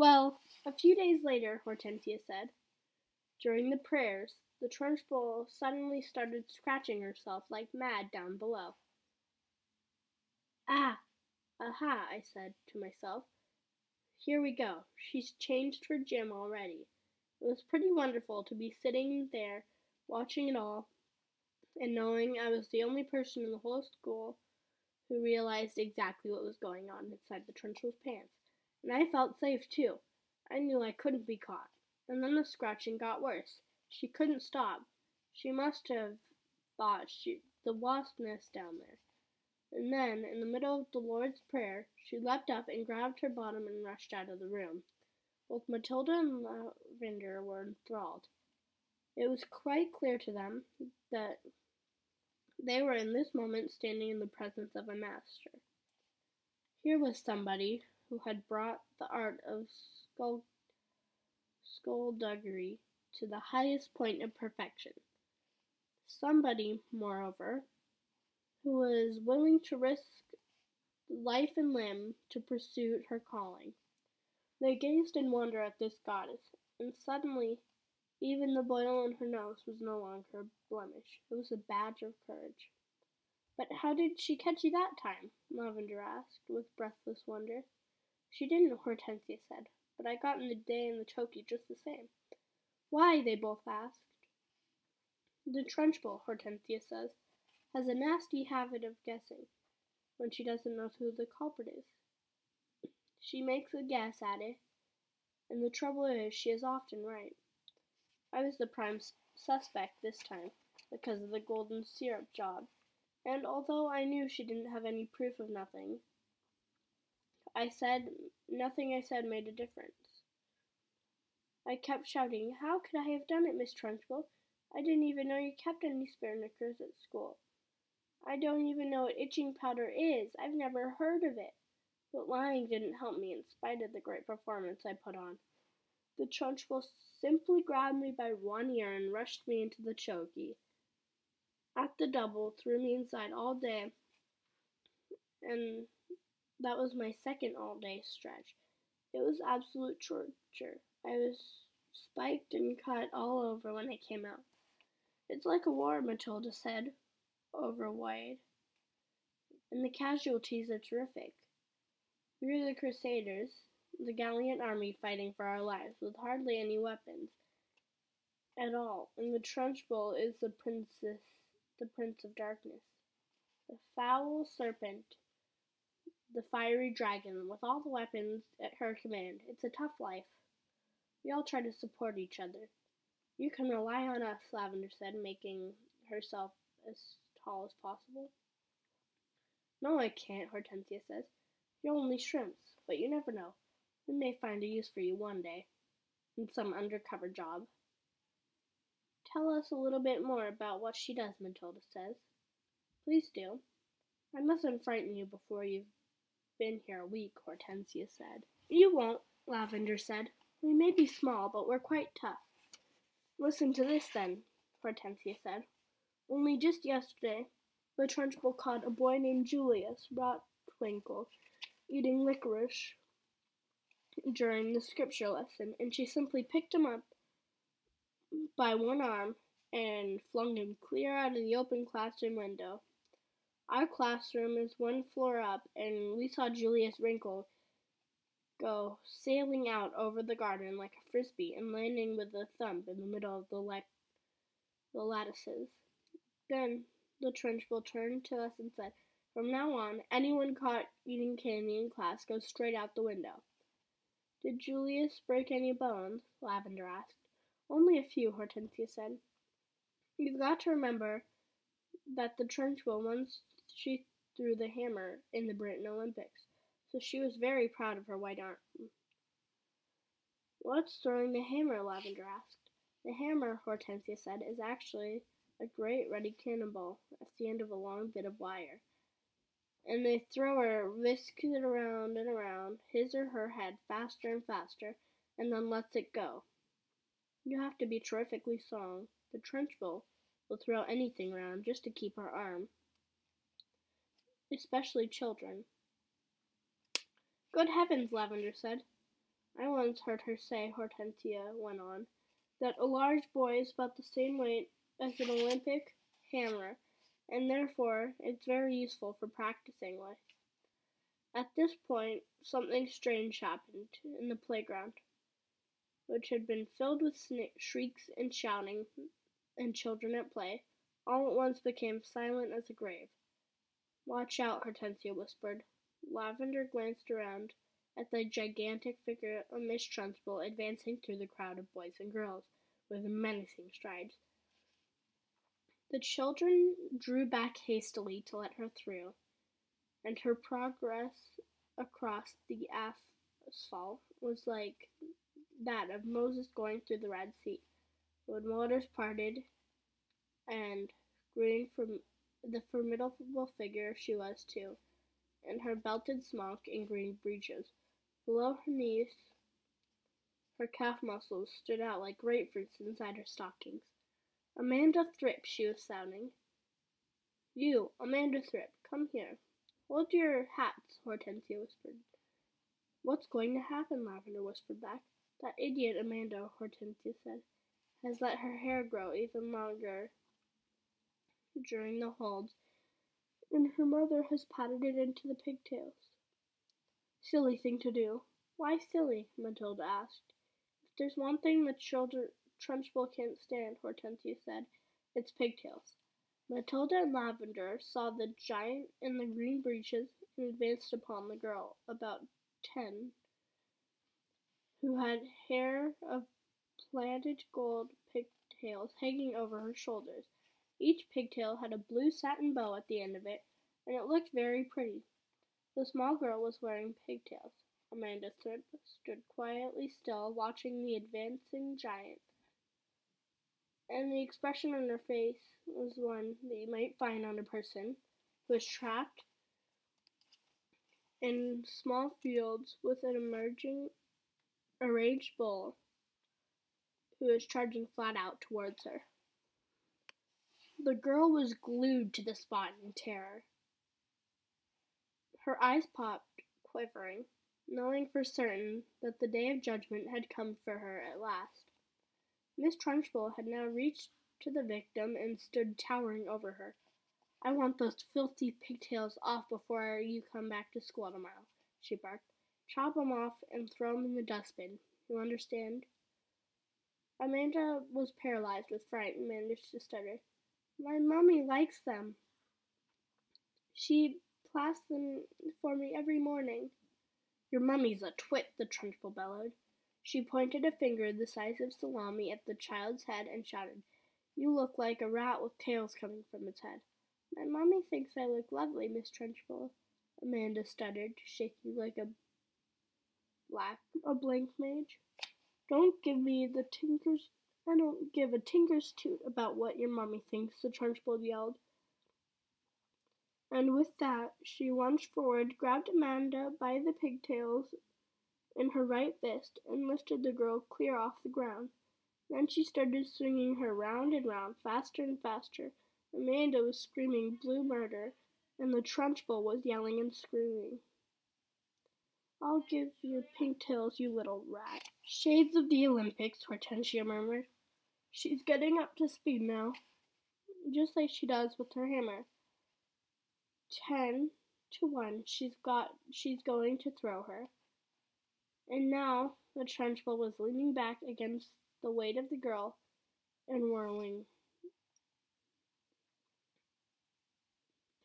Well, a few days later, Hortensia said, during the prayers, the Trunchbull suddenly started scratching herself like mad down below. Ah, aha, I said to myself. Here we go. She's changed her gym already. It was pretty wonderful to be sitting there watching it all and knowing I was the only person in the whole school who realized exactly what was going on inside the Trunchbull's pants. And I felt safe too. I knew I couldn't be caught. And then the scratching got worse. She couldn't stop. She must have thought the wasp nest down there. And then, in the middle of the Lord's Prayer, she leapt up and grabbed her bottom and rushed out of the room. Both Matilda and Lavender were enthralled. It was quite clear to them that they were in this moment standing in the presence of a master. Here was somebody who had brought the art of skullduggery to the highest point of perfection. Somebody, moreover, who was willing to risk life and limb to pursue her calling. They gazed in wonder at this goddess, and suddenly even the boil on her nose was no longer a blemish. It was a badge of courage. But how did she catch you that time? Lavender asked, with breathless wonder. She didn't, Hortensia said, but I got in the day and the toki just the same. Why? They both asked. The Trunchbull, Hortensia says, has a nasty habit of guessing when she doesn't know who the culprit is. She makes a guess at it, and the trouble is she is often right. I was the prime suspect this time, because of the golden syrup job, and although I knew she didn't have any proof of nothing I said made a difference. I kept shouting, How could I have done it, Miss Trunchbull? I didn't even know you kept any spare knickers at school. I don't even know what itching powder is. I've never heard of it. But lying didn't help me in spite of the great performance I put on. The Trunchbull simply grabbed me by one ear and rushed me into the choky. At the double, threw me inside all day, and that was my second all-day stretch. It was absolute torture. I was spiked and cut all over when I came out. It's like a war, Matilda said, overwhelmed, and the casualties are terrific. We're the Crusaders, the gallant army fighting for our lives with hardly any weapons at all, and the Trunchbull is the Prince of Darkness, the foul serpent, the fiery dragon, with all the weapons at her command. It's a tough life. We all try to support each other. You can rely on us, Lavender said, making herself as tall as possible. No, I can't, Hortensia says. You're only shrimps, but you never know. We may find a use for you one day, in some undercover job. Tell us a little bit more about what she does, Matilda says. Please do. I mustn't frighten you before you've been here a week, Hortensia said. You won't, Lavender said. We may be small, but we're quite tough. Listen to this, then, Hortensia said. Only just yesterday, the Trunchbull caught a boy named Julius Rotwinkle eating licorice during the scripture lesson, and she simply picked him up by one arm and flung him clear out of the open classroom window. Our classroom is one floor up, and we saw Julius Wrinkle go sailing out over the garden like a frisbee and landing with a thump in the middle of the lattices. Then the Trunchbull turned to us and said, From now on, anyone caught eating candy in class goes straight out the window. Did Julius break any bones? Lavender asked. Only a few, Hortensia said. You've got to remember that the Trunchbull once she threw the hammer in the Britain Olympics, so she was very proud of her white arm. What's throwing the hammer? Lavender asked. The hammer, Hortensia said, is actually a great ready cannonball at the end of a long bit of wire. And the thrower whisks it around and around his or her head faster and faster, and then lets it go. You have to be terrifically strong. The Trunchbull will throw anything around just to keep her arm, especially children. Good heavens, Lavender said. I once heard her say, Hortensia went on, that a large boy is about the same weight as an Olympic hammer, and therefore it's very useful for practicing with. At this point, something strange happened in the playground, which had been filled with shrieks and shouting and children at play, all at once became silent as a grave. Watch out, Hortensia whispered. Lavender glanced around at the gigantic figure of Miss Trunchbull advancing through the crowd of boys and girls with menacing strides. The children drew back hastily to let her through, and her progress across the asphalt was like that of Moses going through the Red Sea, when waters parted and green from the formidable figure she was too, in her belted smock and green breeches. Below her knees, her calf muscles stood out like grapefruits inside her stockings. Amanda Thripp, she was sounding. You, Amanda Thripp, come here. Hold your hats, Hortensia whispered. What's going to happen? Lavender whispered back. That idiot Amanda, Hortensia said, has let her hair grow even longer during the holds, and her mother has patted it into the pigtails. Silly thing to do. Why silly? Matilda asked. If there's one thing the Trunchbull can't stand, Hortensia said, it's pigtails. Matilda and Lavender saw the giant in the green breeches and advanced upon the girl, about 10, who had hair of plaited gold pigtails hanging over her shoulders. Each pigtail had a blue satin bow at the end of it, and it looked very pretty. The small girl was wearing pigtails. Amanda stood quietly still, watching the advancing giant, and the expression on her face was one that you might find on a person who is trapped in small fields with an enraged bull who is charging flat out towards her. The girl was glued to the spot in terror. Her eyes popped, quivering, knowing for certain that the day of judgment had come for her at last. Miss Trunchbull had now reached to the victim and stood towering over her. I want those filthy pigtails off before you come back to school tomorrow, she barked. Chop 'em off and throw 'em in the dustbin. You understand? Amanda was paralyzed with fright and managed to stutter. My mummy likes them. She plats them for me every morning. Your mummy's a twit, the Trunchbull bellowed. She pointed a finger the size of salami at the child's head and shouted, You look like a rat with tails coming from its head. My mummy thinks I look lovely, Miss Trunchbull, Amanda stuttered, shaking like a blank mage. Don't give me the tinkers. I don't give a tinker's toot about what your mummy thinks, the Trunchbull yelled. And with that, she lunged forward, grabbed Amanda by the pigtails in her right fist, and lifted the girl clear off the ground. Then she started swinging her round and round, faster and faster. Amanda was screaming blue murder, and the Trunchbull was yelling and screaming. I'll give you pigtails, you little rat. Shades of the Olympics, Hortensia murmured. She's getting up to speed now, just like she does with her hammer. 10-1, she's going to throw her. And now the Trunchbull was leaning back against the weight of the girl and whirling,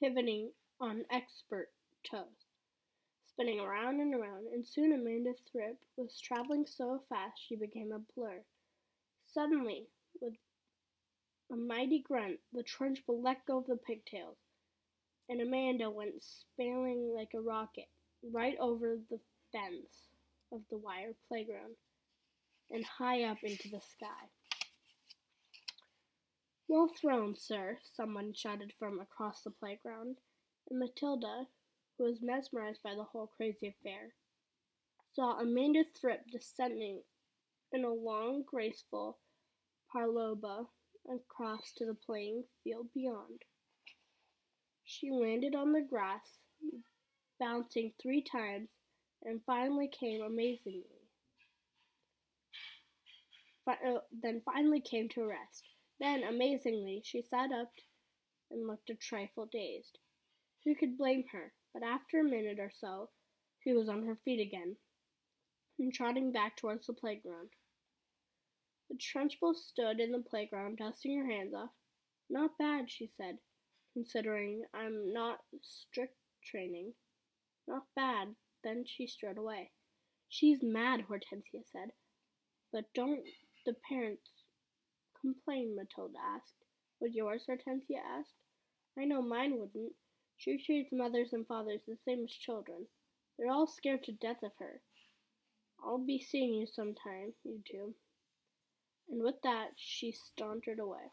pivoting on expert toes, spinning around and around, and soon Amanda Thripp was traveling so fast she became a blur. Suddenly, with a mighty grunt, the Trunchbull let go of the pigtails, and Amanda went spinning like a rocket right over the fence of the wire playground and high up into the sky. Well thrown, sir, someone shouted from across the playground, and Matilda, who was mesmerized by the whole crazy affair, saw Amanda Thripp descending in a long, graceful parloba across to the playing field beyond. She landed on the grass, bouncing 3 times, and finally came amazingly then finally came to a rest. Then, amazingly, she sat up and looked a trifle dazed. Who could blame her? But after a minute or so, she was on her feet again, and trotting back towards the playground. The Trunchbull stood in the playground, dusting her hands off. Not bad, she said, considering I'm not strict training. Not bad. Then she strode away. She's mad, Hortensia said. But don't the parents complain? Matilda asked. Would yours? Hortensia asked. I know mine wouldn't. She treats mothers and fathers the same as children. They're all scared to death of her. I'll be seeing you sometime, you two. And with that, she sauntered away.